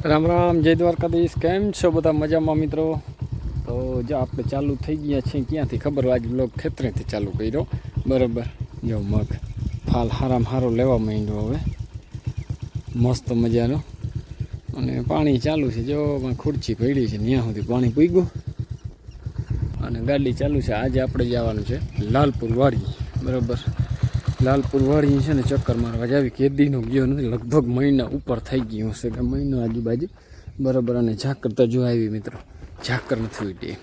રામ રામ, જય દ્વારકાધીશ. કેમ છો બધા? મજામાં મિત્રો? તો જો આપણે ચાલુ થઈ ગયા છીએ ક્યાંથી ખબર? આજ બ્લોગ ખેતરેથી ચાલુ કર્યો. બરાબર, જો મગ ફાલ હારામ હારો લેવા માંડ્યો હવે મસ્ત મજાનો. અને પાણી ચાલુ છે, જો ખુરચી પડી છે ત્યાં સુધી પાણી પૂગ્યું અને ગાડી ચાલુ છે. આજે આપણે જવાનું છે લાલપુર વાડી. બરાબર, લાલપુર વાડી છે ને ચક્કર મારવા જાવી. કેદીનો ગયો નથી, લગભગ મહિના ઉપર થઈ ગયું હશે કે મહિનો આજુબાજુ. બરાબર, અને ઝાકર તો જો આવી મિત્રો, ઝાકર નથી ઉડી.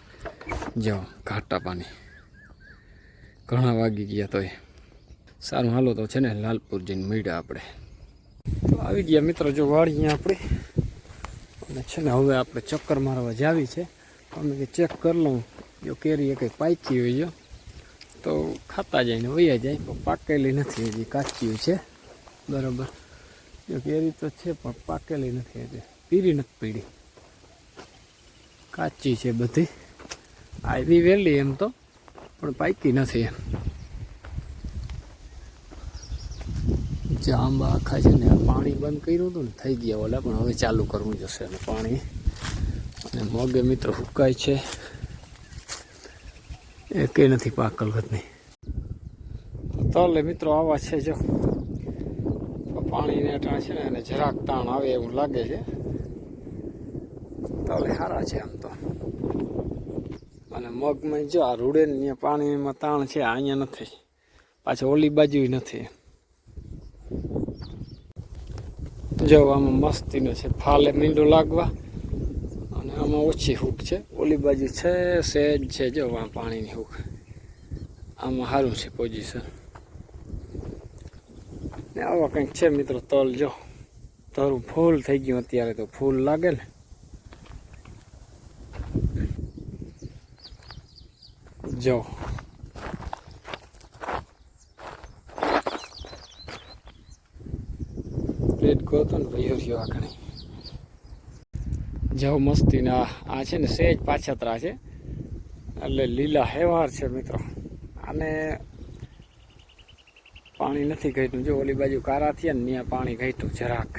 જાઓ ઘાટા પાણી ઘણા વાગી ગયા. તો એ સારું, હાલો તો છે ને લાલપુર જઈને મળ્યા આપણે. તો આવી ગયા મિત્રો જો વાડીએ આપણે. અને છે ને હવે આપણે ચક્કર મારવા જાવી છે. અમે કે ચેક કરી લઉં, જો કેરી કંઈ પાકી હોય જો તો ખાતા જાય ને વૈયા જાય. પણ પાકેલી નથી હજી, કાચી છે. બરાબર, જો કેરી તો છે પણ પાકેલી નથી હજી, પીરી નથી પીડી, કાચી છે બધી. આવી વહેલી એમ તો, પણ પાકી નથી એમ. જે આંબા આખા છે ને પાણી બંધ કર્યું હતું ને થઈ ગયા ઓલા, પણ હવે ચાલુ કરવું જશે અને પાણી. અને મગે મિત્રો હુકાય છે, એ કંઈ નથી પાકલ ઘરની. તલે મિત્રો આવા છે જો, પાણીને ટાણ છે ને અને જરાક તાણ આવે એવું લાગે છે. તલે સારા છે આમ તો. અને મગમાં જો આ રૂડે ને પાણીમાં તાણ છે, અહીંયા નથી, પાછળ ઓલી બાજુ નથી. જો આમાં મસ્તીનો છે, ફાલે મીંડો લાગવા. અને આમાં ઓછી હૂક છે, ઓલી બાજુ છે સહેજ છે જો આ પાણીની હૂક. આમાં સારું છે પોઝિશન. ને આવા કંઈક છે મિત્રો તલ. જો તારું ફૂલ થઈ ગયું અત્યારે, તો ફૂલ લાગે ને. જો પ્લેટ ગોતો ને વયો રહ્યો આખણી. જો મસ્તીના આ છે ને સહેજ પાછતરા છે, એટલે લીલા હેવાર છે મિત્રો. આને પાણી નથી ઘટ્યું. જો ઓલી બાજુ કારા થયા ને ત્યાં પાણી ઘટ્યું જરાક.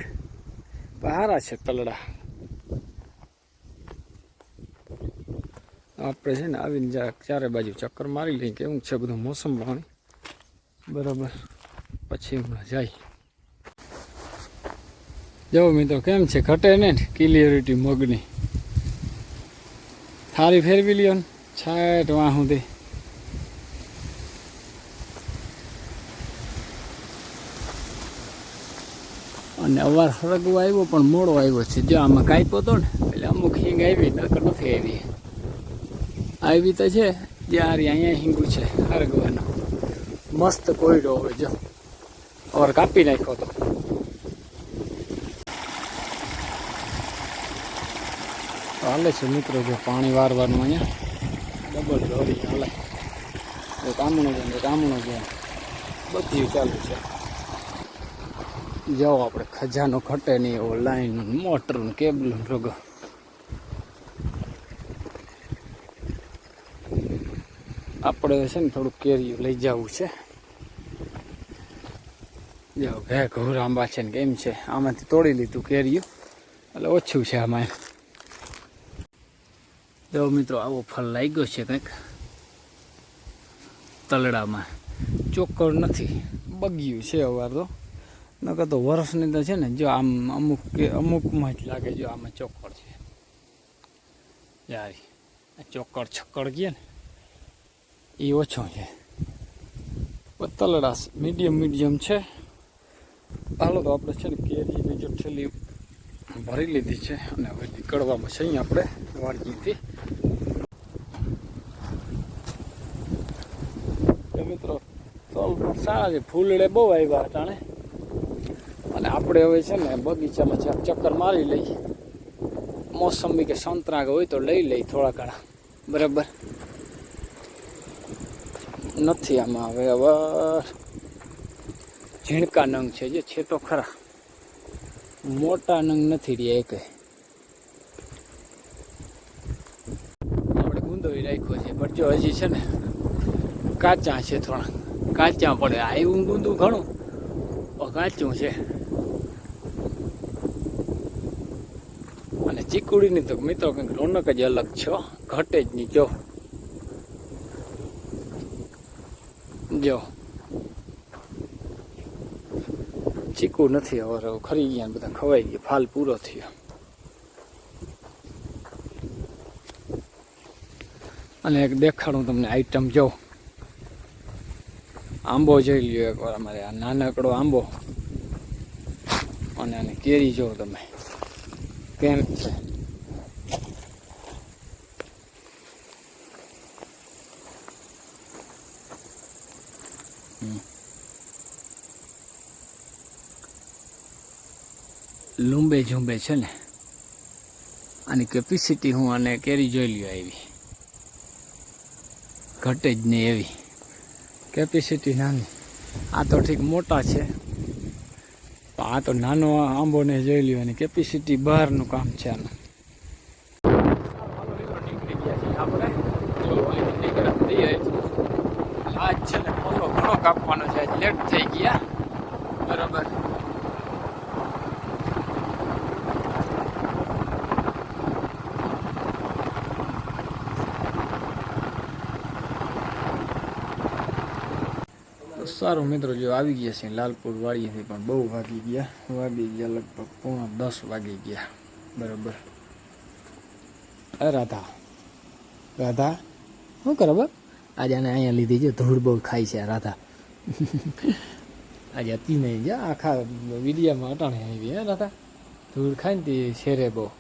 સારા છે તલડા. આપણે છે ને આવીને જરાક ચારે બાજુ ચક્કર મારી લઈએ કેવું છે બધું મોસમ પાણી. બરાબર, પછી હમણાં જાય. જો મિત્રો કેમ છે, ઘટે ને ક્લિયરિટી મગની. થાળી ફેરવી લ્યો ને છાટ વાહ સુધી. અને અવાર સળગવો આવ્યો પણ મોડો આવ્યો છે. જો આમાં કાપ્યો હતો ને એટલે અમુક હિંગ આવી, નકર નથી આવી. આવી તો છે જ્યારે અહીંયા હિંગું છે હરગવાનો મસ્ત કોયડો. હવે જો અવાર કાપી નાખ્યો હતો. હાલે છે મિત્રો જો પાણી વારવાનું અહીંયા ડબલ દોરી હાલે. કામણો છે કામણો છે, બધી ચાલુ છે. જાઓ આપણે ખજાનો ઘટે નહીં એવો લાઈન મોટર કેબલ રોગો. આપણે છે ને થોડુંક કેરીયું લઈ જવું છે. જાઓ ઘે ઘોર આંબા છે ને કેમ છે, આમાંથી તોડી લીધું કેરીયું એટલે ઓછું છે આમાં એમ. જો મિત્રો આવો ફળ લાગ્યો છે કંઈક તલડામાં. ચોક્કર નથી, બગ્યું છે અવાર તો. નકર તો વરસની તો છે ને જો આમ અમુકમાં જ લાગે. જો આમાં ચોક્કર છે યાર, ચોક્કર છક્કર ગયા ને એ ઓછો છે. તલડા મીડિયમ છે. હાલો તો આપણે છે ને કેરી બીજો છેલ્લી ભરી લીધી છે અને હવે નીકળવામાં છે અહીંયા આપણે વાડીથી. મિત્રો તલ સારા છે, ફૂલડે બહુ આવ્યા અટાણે. અને આપણે હવે છે ને બગીચામાં ચક્કર મારી લઈએ. મોસંબી કે સંતરા હોય તો લઈ લઈ થોડા ઘણા. બરાબર, નથી આમાં હવે ઝીણકા નંગ છે, જે છે તો ખરા, મોટા નંગ નથી રહ્યા એક. આપણે ગુંદોઈ રાખ્યો છે પણ જો હજી છે ને કાચા છે, થોડા કાચા પડે. આવ્યું ગુંદું ઘણું કાચું છે. ચીકુડીની તો મિત્રો કંઈક રોનક જ અલગ છે, ઘટે જ નહીં. જો ચીકુ નથી હવે ખરી ગયા, બધા ખવાઈ ગયા, ફાલ પૂરો થયો. અને એક દેખાડું તમને આઈટમ, જો આંબો જોઈ લ્યો એકવાર, અમારે આ નાનકડો આંબો અને આની કેરી જો તમે કેમ છે. લંબે ઝુંબે છે ને, આની કેપેસિટી હું અને કેરી જોઈ લ્યો, આવી ઘટે જ નહીં એવી કેપેસિટી નાની. આ તો ઠીક મોટા છે, પણ આ તો નાનો આંબો ને જોઈ લ્યો, અને કેપેસિટી બહારનું કામ છે આનું. નીકળી ગયા છીએ આપણે, આજ છે ને પોલો ઘણો કાપવાનો છે, આજ લેટ થઈ ગયા. બરાબર, સારું મિત્રો, જો આવી ગયા છે લાલપુર વાડીએથી, પણ બહુ વાગી ગયા લગભગ 9:45 વાગી ગયા. બરાબર. રાધા શું કરે બાપ? આજે આને અહીંયા લીધી છે, ધૂળ બહુ ખાય છે રાધા. આજે હતી નહીં, જા આખા વિડીયામાં અટાણે આવી હે રાધા, ધૂળ ખાય ને તે શેરે બહુ.